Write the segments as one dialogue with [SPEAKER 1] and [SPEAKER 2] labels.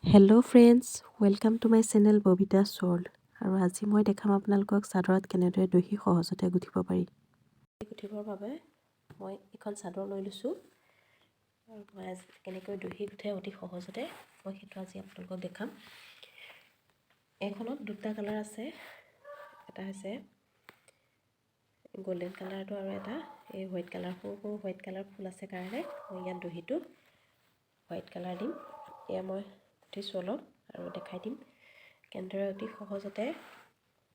[SPEAKER 1] Hello' friends, welcome to my channel Babita's world. আৰু আজি মই দেখাম আপোনালোকক চাদৰত কেনেদৰে দহি সহজতে গুঠিব পাৰি। গুঠিবৰ বাবে মই এখন চাদৰ লৈ লৈছোঁ আৰু মই আজি কেনেকৈ দহি গুঠে অতি সহজতে মই সেইটো আজি আপোনালোকক দেখাম। এইখনত দুটা কালাৰ আছে, এটা হৈছে গল্ডেন কালাৰটো আৰু এটা এই হোৱাইট কালাৰ। সৰু সৰু হোৱাইট কালাৰ ফুল আছে কাৰণে মই ইয়াত দহিটো হোৱাইট কালাৰ দিম। এয়া মই গুঠিছোঁ অলপ আৰু দেখাই দিম কেনেদৰে অতি সহজতে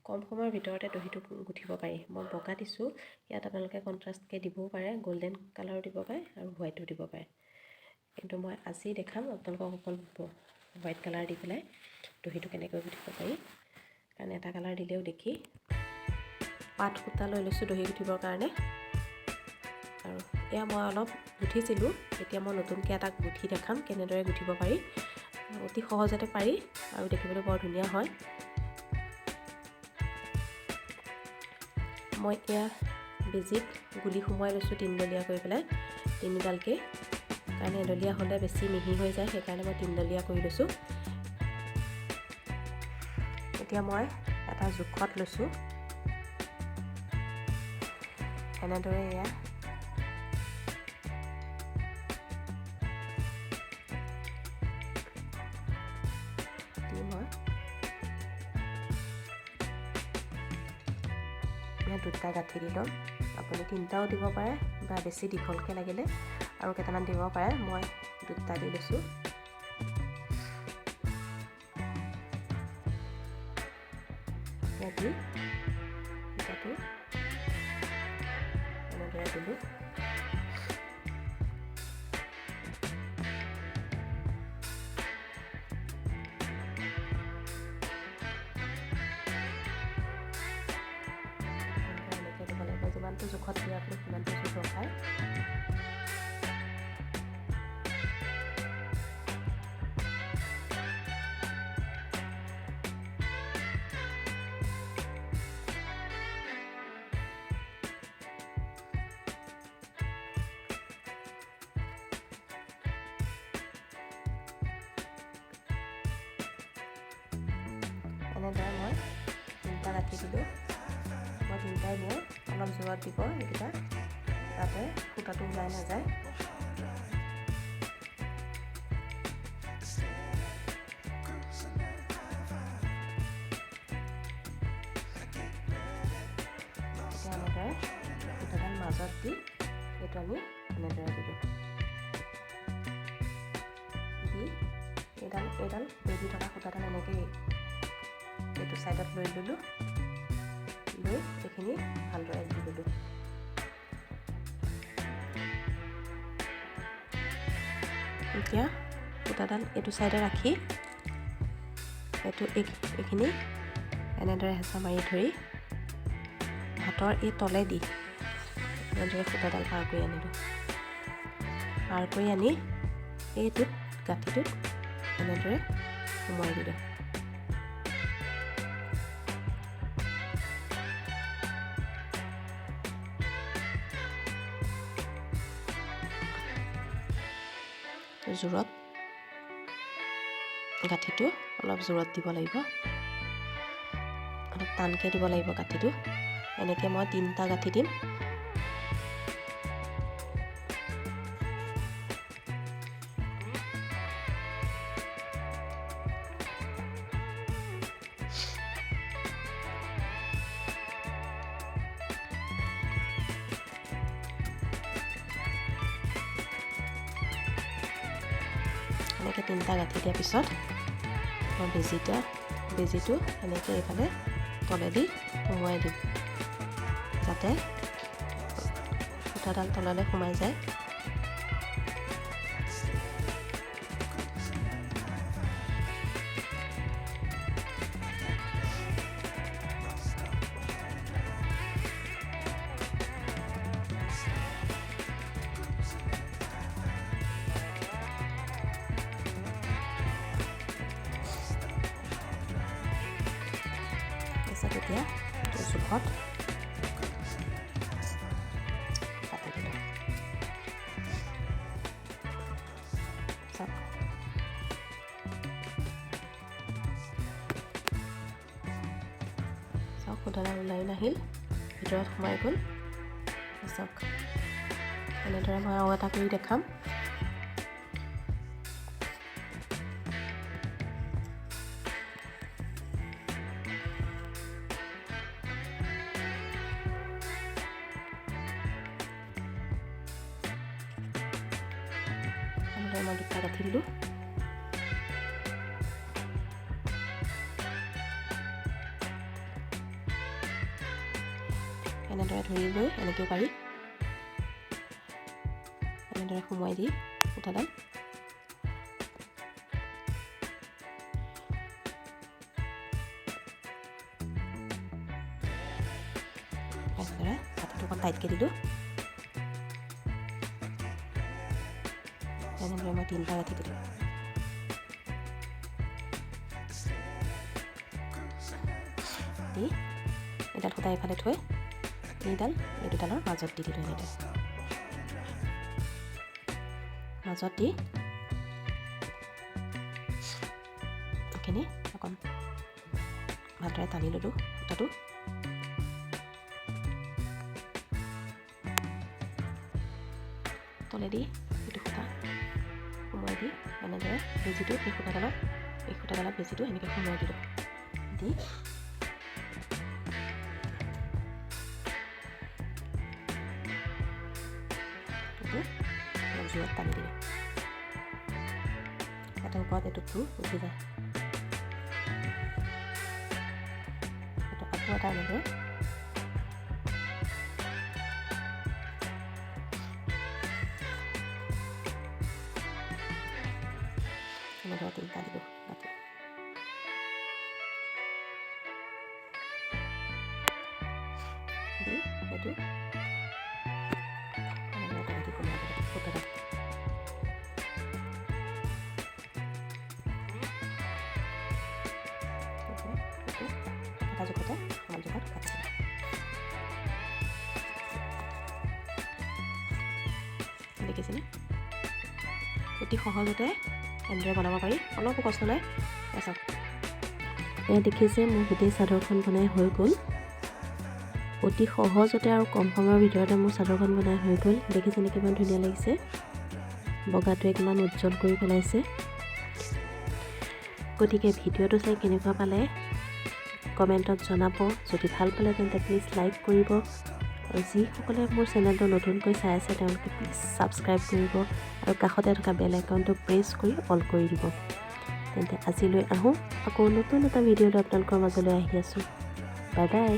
[SPEAKER 1] কম সময়ৰ ভিতৰতে দহিটো গুঠিব পাৰি। মই বগা দিছোঁ, ইয়াত আপোনালোকে কণ্ট্ৰাষ্টকৈ দিবও পাৰে, গল্ডেন কালাৰো দিব পাৰে আৰু হোৱাইটো দিব পাৰে, কিন্তু মই আজি দেখাম আপোনালোকক অকল হোৱাইট কালাৰ দি পেলাই দহিটো কেনেকৈ গুঠিব পাৰি। কাৰণ এটা কালাৰ দিলেও দেখি পাত সূতা লৈ লৈছোঁ দহি গুঠিবৰ কাৰণে। আৰু এয়া মই অলপ গুঠিছিলোঁ, এতিয়া মই নতুনকৈ এটা গুঠি দেখাম কেনেদৰে গুঠিব পাৰি। অতি সহজতে পাৰি আৰু দেখিবলৈ বৰ ধুনীয়া হয়। মই এয়া বেজীত গুলি সোমোৱাই লৈছোঁ তিনিডলীয়া কৰি পেলাই, তিনিডালকৈ, কাৰণ এডলীয়া হ'লে বেছি মিহি হৈ যায়, সেইকাৰণে মই তিনিডলীয়া কৰি লৈছোঁ। এতিয়া মই এটা জোখত লৈছোঁ, এনেদৰে এয়া মই দুটা গাঁঠি দি ল'ম। আপুনি তিনিটাও দিব পাৰে বা বেছি দীঘলকৈ লাগিলে আৰু কেইটামান দিব পাৰে। মই দুটা দি লৈছোঁ। দি সূতাটো এনেদৰে দিলোঁ। যিমানটো জোখত দিয়ে আপুনি সিমানটো জোখ ৰখায়। এনেদৰে মই তিনিটা গাঁঠি দিলোঁ। মই তিনিটাই দিওঁ, অলপ জোৰত দিব এইকেইটা, যাতে সূতাটো ওলাই নাযায়। এতিয়া এনেদৰে সূতাডাল মাজত দি এইটো আমি এনেদৰে দিলোঁ। দি এইডাল বেজি থকা সূতাডাল এনেকৈ এইটো ছাইডত লৈ ল'লোঁ, লৈ এইখিনি ভালদৰে দি ল'লোঁ। এতিয়া সূতাডাল এইটো ছাইডে ৰাখি এইখিনি এনেদৰে হেঁচা মাৰি ধৰি হাতৰ এই তলেদি এনেদৰে সূতাডাল পাৰ কৰি আনিলোঁ। পাৰ কৰি আনি এইটোত গাঁঠিটোত এনেদৰে সোমোৱাই দিলোঁ। জোৰত গাঁঠিটো অলপ জোৰত দিব লাগিব, অলপ টানকৈ দিব লাগিব গাঁঠিটো। এনেকৈ মই তিনিটা গাঁঠি দিম। এনেকৈ তিনিটা গাঁঠি দিয়াৰ পিছত মই বেজিটো এনেকৈ এইফালে তলেদি সোমোৱাই দিম, যাতে সূতাডাল তললৈ সোমাই যায়। তেতিয়া জোখত কাটি দিলোঁ। চাওক সূতাডাল ওলাই নাহিল, ভিতৰত সোমাই গ'ল। চাওক এনেদৰে মই আৰু এটা কৰি দেখাম। মই দুটা গাঁঠি দিলোঁ। এনেদৰে ধৰি লৈ এনেকৈও পাৰি, এনেদৰে সোমোৱাই দি সূতাডাল এনেদৰে গাঁঠিটো অকণ টাইটকৈ দিলোঁ। এনেদৰে মই 3টা গাঁঠি দিলোঁ। দি এডাল সূতা এইফালে থৈ এইডাল এই দুডালৰ মাজত দি দিলোঁ। এনেদৰে মাজত দি এইখিনি অকণ ভালদৰে টানি ল'লোঁ সূতাটো। তলেদি এইটো সূতা সোমোৱাই দি এনেদৰে বেজিটো এই সূতাডালত বেজিটো এনেকৈ সোমোৱাই দিলোঁ। দি জোৰত টানি দিলোঁ, যাতে ওপৰত এইটো উঠি যায়। এইটো আকৌ এটা এনেদৰে এনেদৰে 3টা দিলোঁ গাঁঠি। দি এইটো এনেদৰে এটা গাঁঠি সোমাই দিলোঁ সূতাডাল। এটা জোখতে সমান জোখত কাটি দিলোঁ। দেখিছেনে? অতি সহজতে এনেদৰে বনাব পাৰি, অলপো কষ্ট নাই। চাওক এয়া দেখিছে মোৰ গোটেই চাদৰখন বনাই হৈ গ'ল। অতি সহজতে আৰু কম সময়ৰ ভিতৰতে মোৰ চাদৰখন বনাই হৈ গ'ল। দেখিছেনে কিমান ধুনীয়া লাগিছে, বগাটোৱে কিমান উজ্জ্বল কৰি পেলাইছে। গতিকে ভিডিঅ'টো চাই কেনেকুৱা পালে কমেণ্টত জনাব। যদি ভাল পালে তেন্তে প্লিজ লাইক কৰিব, আৰু যিসকলে মোৰ চেনেলটো নতুনকৈ চাই আছে তেওঁলোকে প্লিজ ছাবস্ক্ৰাইব কৰিব, আৰু কাষতে থকা বেল আইকনটো প্ৰেছ কৰি অল কৰি দিব। তেন্তে আজিলৈ আহোঁ, আকৌ নতুন এটা ভিডিঅ' লৈ আপোনালোকৰ মাজলৈ আহি আছোঁ। Bye bye.